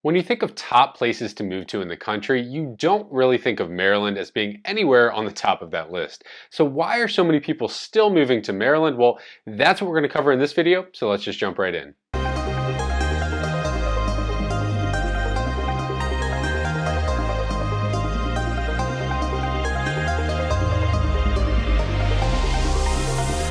When you think of top places to move to in the country, you don't really think of Maryland as being anywhere on the top of that list. So why are so many people still moving to Maryland? Well, that's what we're going to cover in this video, so let's just jump right in.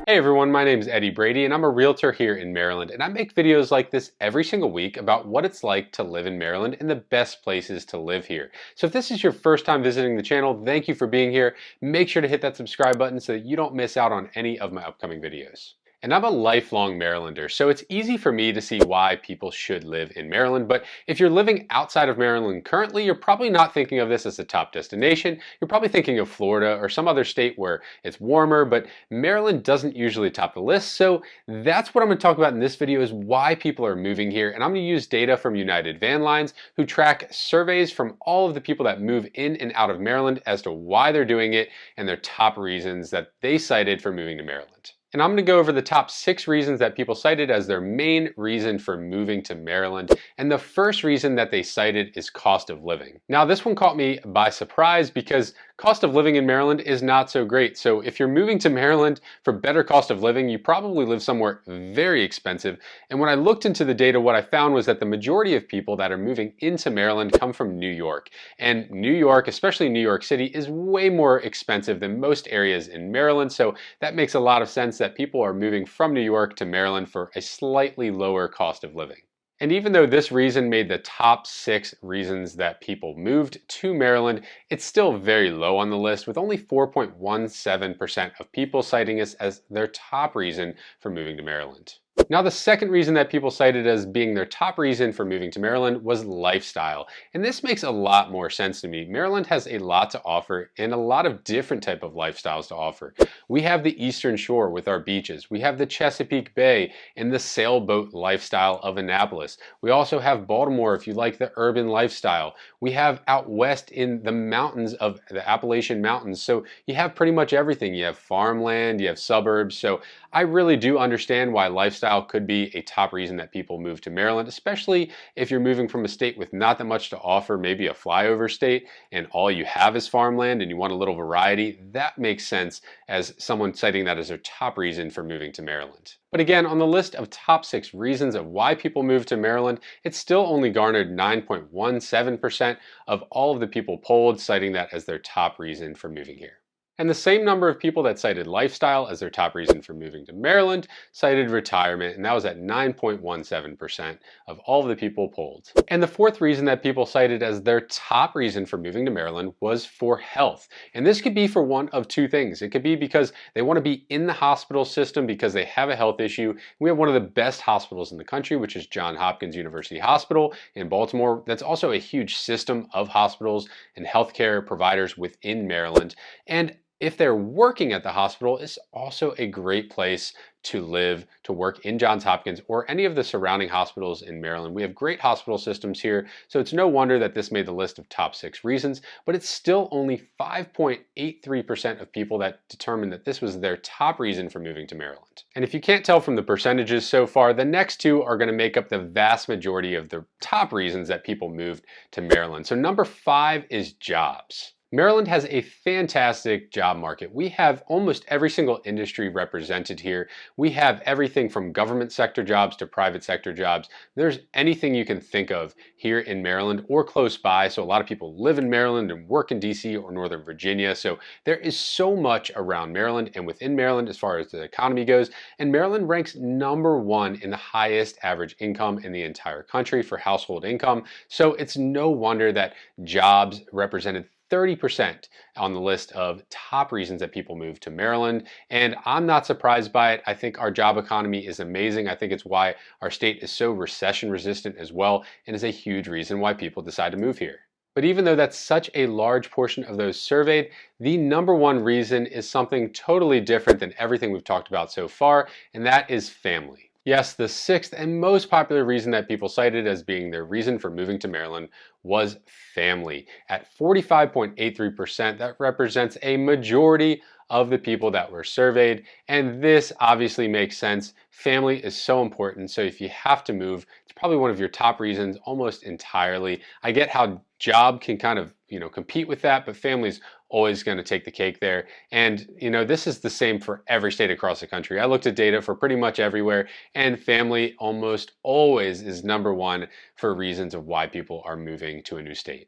Hey everyone, my name is Eddie Brady and I'm a realtor here in Maryland, and I make videos like this every single week about what it's like to live in Maryland and the best places to live here. So if this is your first time visiting the channel, thank you for being here. Make sure to hit that subscribe button so that you don't miss out on any of my upcoming videos. And I'm a lifelong Marylander, so it's easy for me to see why people should live in Maryland. But if you're living outside of Maryland currently, you're probably not thinking of this as a top destination. You're probably thinking of Florida or some other state where it's warmer, but Maryland doesn't usually top the list. So that's what I'm going to talk about in this video, is why people are moving here. And I'm going to use data from United Van Lines, who track surveys from all of the people that move in and out of Maryland as to why they're doing it and their top reasons that they cited for moving to Maryland. And I'm going to go over the top 6 reasons that people cited as their main reason for moving to Maryland. And the first reason that they cited is cost of living. Now, this one caught me by surprise because cost of living in Maryland is not so great. So if you're moving to Maryland for better cost of living, you probably live somewhere very expensive. And when I looked into the data, what I found was that the majority of people that are moving into Maryland come from New York. And New York, especially New York City, is way more expensive than most areas in Maryland. So that makes a lot of sense that people are moving from New York to Maryland for a slightly lower cost of living. And even though this reason made the top 6 reasons that people moved to Maryland, it's still very low on the list, with only 4.17% of people citing this as their top reason for moving to Maryland. Now, the second reason that people cited as being their top reason for moving to Maryland was lifestyle. And this makes a lot more sense to me. Maryland has a lot to offer and a lot of different type of lifestyles to offer. We have the Eastern Shore with our beaches. We have the Chesapeake Bay and the sailboat lifestyle of Annapolis. We also have Baltimore if you like the urban lifestyle. We have out west in the mountains of the Appalachian Mountains. So you have pretty much everything. You have farmland, you have suburbs. So I really do understand why lifestyle could be a top reason that people move to Maryland, especially if you're moving from a state with not that much to offer, maybe a flyover state, and all you have is farmland and you want a little variety. That makes sense as someone citing that as their top reason for moving to Maryland. But again, on the list of top 6 reasons of why people move to Maryland, it still only garnered 9.17% of all of the people polled, citing that as their top reason for moving here. And the same number of people that cited lifestyle as their top reason for moving to Maryland cited retirement, and that was at 9.17% of all of the people polled. And the fourth reason that people cited as their top reason for moving to Maryland was for health. And this could be for one of 2 things. It could be because they want to be in the hospital system because they have a health issue. We have one of the best hospitals in the country, which is Johns Hopkins University Hospital in Baltimore. That's also a huge system of hospitals and healthcare providers within Maryland. And if they're working at the hospital, it's also a great place to live, to work in Johns Hopkins or any of the surrounding hospitals in Maryland. We have great hospital systems here, so it's no wonder that this made the list of top 6 reasons, but it's still only 5.83% of people that determined that this was their top reason for moving to Maryland. And if you can't tell from the percentages so far, the next 2 are going to make up the vast majority of the top reasons that people moved to Maryland. So number 5 is jobs. Maryland has a fantastic job market. We have almost every single industry represented here. We have everything from government sector jobs to private sector jobs. There's anything you can think of here in Maryland or close by. So a lot of people live in Maryland and work in DC or Northern Virginia. So there is so much around Maryland and within Maryland as far as the economy goes. And Maryland ranks number 1 in the highest average income in the entire country for household income. So it's no wonder that jobs represented 30% on the list of top reasons that people move to Maryland. And I'm not surprised by it. I think our job economy is amazing. I think it's why our state is so recession resistant as well, and is a huge reason why people decide to move here. But even though that's such a large portion of those surveyed, the number 1 reason is something totally different than everything we've talked about so far, and that is family. Yes, the 6th and most popular reason that people cited as being their reason for moving to Maryland was family. At 45.83%, that represents a majority of the people that were surveyed. And this obviously makes sense. Family is so important. So if you have to move, it's probably one of your top reasons almost entirely. I get how job can kind of, compete with that, but family's always going to take the cake there. And, this is the same for every state across the country. I looked at data for pretty much everywhere, and family almost always is number one for reasons of why people are moving to a new state.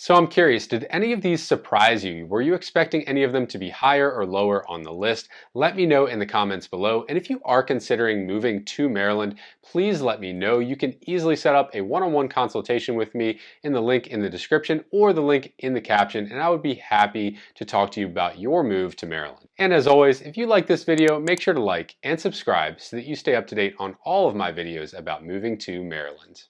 So I'm curious, did any of these surprise you? Were you expecting any of them to be higher or lower on the list? Let me know in the comments below. And if you are considering moving to Maryland, please let me know. You can easily set up a one-on-one consultation with me in the link in the description or the link in the caption, and I would be happy to talk to you about your move to Maryland. And as always, if you like this video, make sure to like and subscribe so that you stay up to date on all of my videos about moving to Maryland.